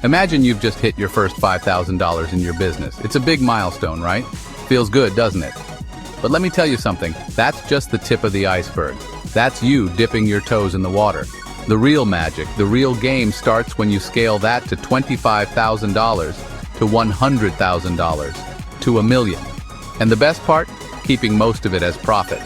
Imagine you've just hit your first $5,000 in your business. It's a big milestone, right? Feels good, doesn't it? But let me tell you something, that's just the tip of the iceberg. That's you dipping your toes in the water. The real magic, the real game starts when you scale that to $25,000, to $100,000, to $1 million. And the best part? Keeping most of it as profit.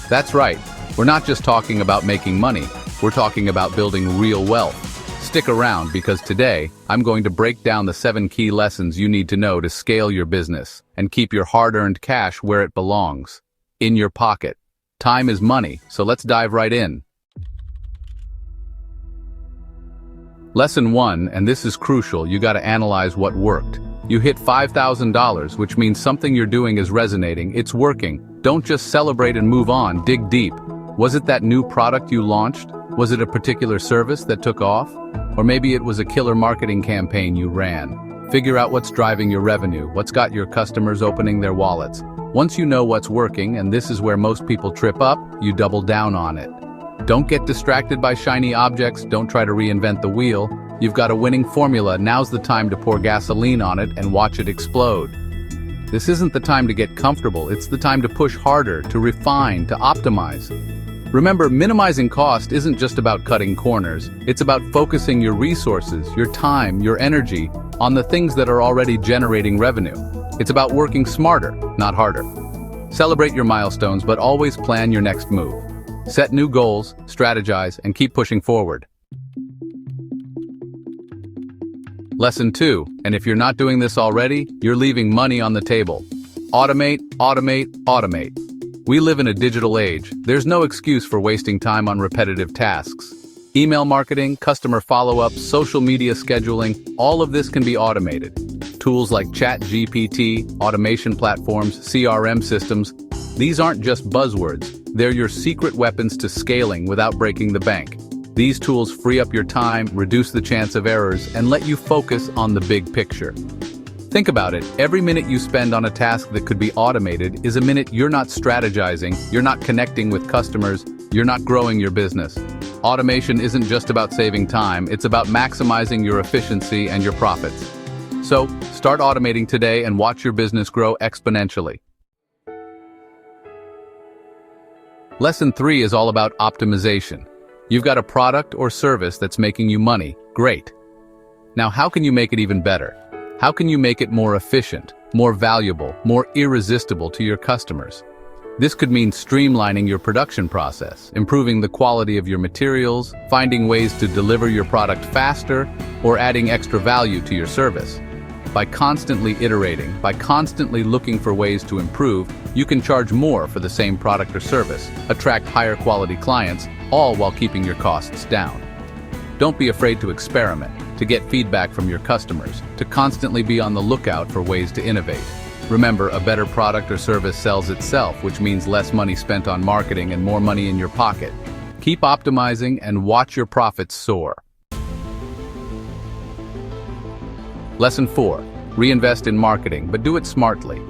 That's right, we're not just talking about making money, we're talking about building real wealth. Stick around because today, I'm going to break down the 7 key lessons you need to know to scale your business and keep your hard-earned cash where it belongs, in your pocket. Time is money, so let's dive right in. Lesson 1, and this is crucial, you gotta analyze what worked. You hit $5,000, which means something you're doing is resonating, it's working. Don't just celebrate and move on, dig deep. Was it that new product you launched? Was it a particular service that took off? Or maybe it was a killer marketing campaign you ran. Figure out what's driving your revenue, what's got your customers opening their wallets. Once you know what's working, and this is where most people trip up, you double down on it. Don't get distracted by shiny objects, don't try to reinvent the wheel. You've got a winning formula, now's the time to pour gasoline on it and watch it explode. This isn't the time to get comfortable, it's the time to push harder, to refine, to optimize. Remember, minimizing cost isn't just about cutting corners, it's about focusing your resources, your time, your energy, on the things that are already generating revenue. It's about working smarter, not harder. Celebrate your milestones, but always plan your next move. Set new goals, strategize, and keep pushing forward. Lesson 2, and if you're not doing this already, you're leaving money on the table. Automate, automate, automate. We live in a digital age. There's no excuse for wasting time on repetitive tasks. Email marketing, customer follow-up, social media scheduling, all of this can be automated. Tools like ChatGPT, automation platforms, CRM systems, these aren't just buzzwords. They're your secret weapons to scaling without breaking the bank. These tools free up your time, reduce the chance of errors, and let you focus on the big picture. Think about it, every minute you spend on a task that could be automated is a minute you're not strategizing, you're not connecting with customers, you're not growing your business. Automation isn't just about saving time, it's about maximizing your efficiency and your profits. So, start automating today and watch your business grow exponentially. Lesson 3 is all about optimization. You've got a product or service that's making you money, great. Now how can you make it even better? How can you make it more efficient, more valuable, more irresistible to your customers? This could mean streamlining your production process, improving the quality of your materials, finding ways to deliver your product faster, or adding extra value to your service. By constantly iterating, by constantly looking for ways to improve, you can charge more for the same product or service, attract higher quality clients, all while keeping your costs down. Don't be afraid to experiment, to get feedback from your customers, to constantly be on the lookout for ways to innovate. Remember, a better product or service sells itself, which means less money spent on marketing and more money in your pocket. Keep optimizing and watch your profits soar. Lesson 4. Reinvest in marketing, but do it smartly.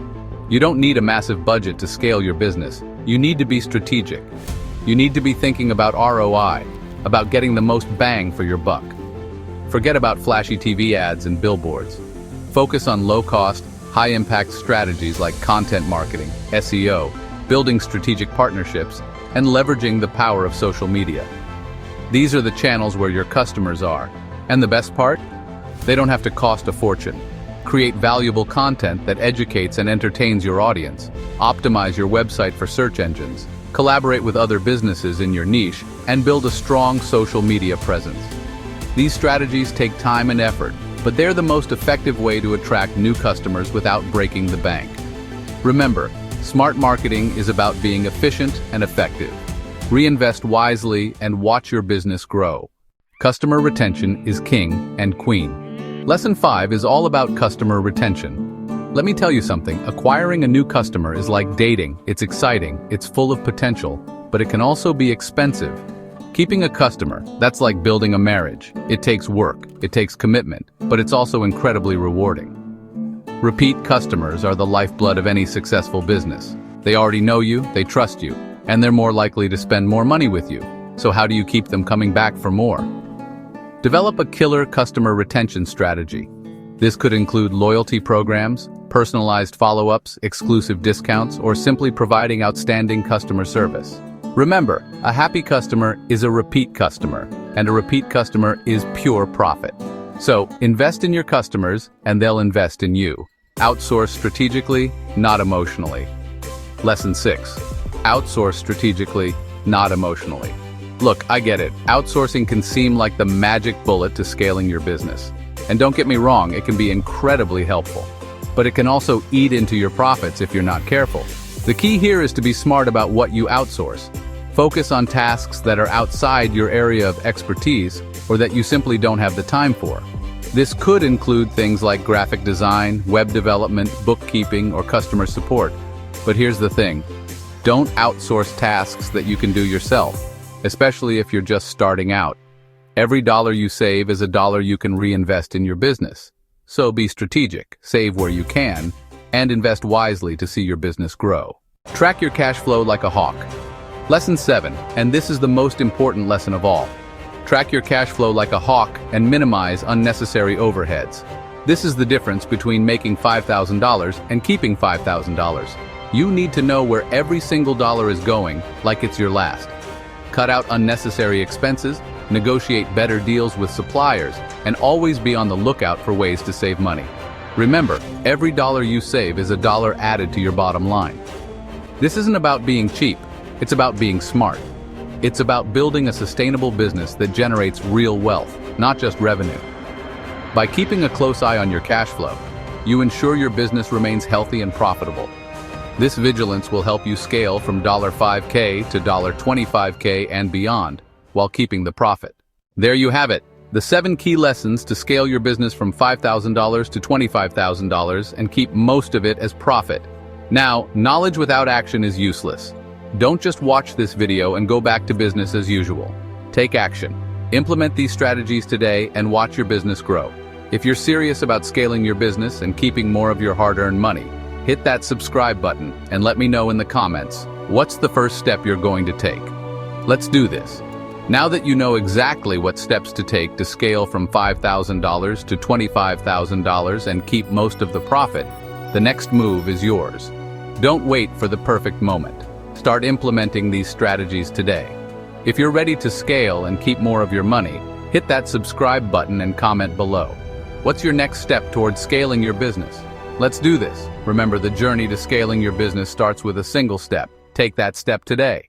You don't need a massive budget to scale your business. You need to be strategic. You need to be thinking about ROI, about getting the most bang for your buck. Forget about flashy TV ads and billboards. Focus on low-cost, high-impact strategies like content marketing, SEO, building strategic partnerships, and leveraging the power of social media. These are the channels where your customers are. And the best part? They don't have to cost a fortune. Create valuable content that educates and entertains your audience. Optimize your website for search engines. Collaborate with other businesses in your niche, and build a strong social media presence. These strategies take time and effort, but they're the most effective way to attract new customers without breaking the bank. Remember, smart marketing is about being efficient and effective. Reinvest wisely and watch your business grow. Customer retention is king and queen. Lesson 5 is all about customer retention. Let me tell you something, acquiring a new customer is like dating. It's exciting, it's full of potential, but it can also be expensive. Keeping a customer, that's like building a marriage. It takes work, it takes commitment, but it's also incredibly rewarding. Repeat customers are the lifeblood of any successful business. They already know you, they trust you, and they're more likely to spend more money with you. So how do you keep them coming back for more? Develop a killer customer retention strategy. This could include loyalty programs, personalized follow-ups, exclusive discounts, or simply providing outstanding customer service. Remember, a happy customer is a repeat customer, and a repeat customer is pure profit. So, invest in your customers, and they'll invest in you. Outsource strategically, not emotionally. Lesson 6. Outsource strategically, not emotionally. Look, I get it. Outsourcing can seem like the magic bullet to scaling your business. And don't get me wrong, it can be incredibly helpful. But it can also eat into your profits if you're not careful. The key here is to be smart about what you outsource. Focus on tasks that are outside your area of expertise or that you simply don't have the time for. This could include things like graphic design, web development, bookkeeping, or customer support. But here's the thing. Don't outsource tasks that you can do yourself, especially if you're just starting out. Every dollar you save is a dollar you can reinvest in your business. So be strategic, save where you can, and invest wisely to see your business grow. Track your cash flow like a hawk. Lesson 7, and this is the most important lesson of all. Track your cash flow like a hawk and minimize unnecessary overheads. This is the difference between making $5,000 and keeping $5,000. You need to know where every single dollar is going, like it's your last. Cut out unnecessary expenses, negotiate better deals with suppliers, and always be on the lookout for ways to save money. Remember, every dollar you save is a dollar added to your bottom line. This isn't about being cheap, it's about being smart. It's about building a sustainable business that generates real wealth, not just revenue. By keeping a close eye on your cash flow, you ensure your business remains healthy and profitable. This vigilance will help you scale from $5K to $25K and beyond, while keeping the profit. There you have it, the 7 key lessons to scale your business from $5,000 to $25,000 and keep most of it as profit. Now, knowledge without action is useless. Don't just watch this video and go back to business as usual. Take action. Implement these strategies today and watch your business grow. If you're serious about scaling your business and keeping more of your hard-earned money, hit that subscribe button and let me know in the comments, what's the first step you're going to take? Let's do this. Now that you know exactly what steps to take to scale from $5,000 to $25,000 and keep most of the profit, the next move is yours. Don't wait for the perfect moment. Start implementing these strategies today. If you're ready to scale and keep more of your money, hit that subscribe button and comment below. What's your next step towards scaling your business? Let's do this. Remember, the journey to scaling your business starts with a single step. Take that step today.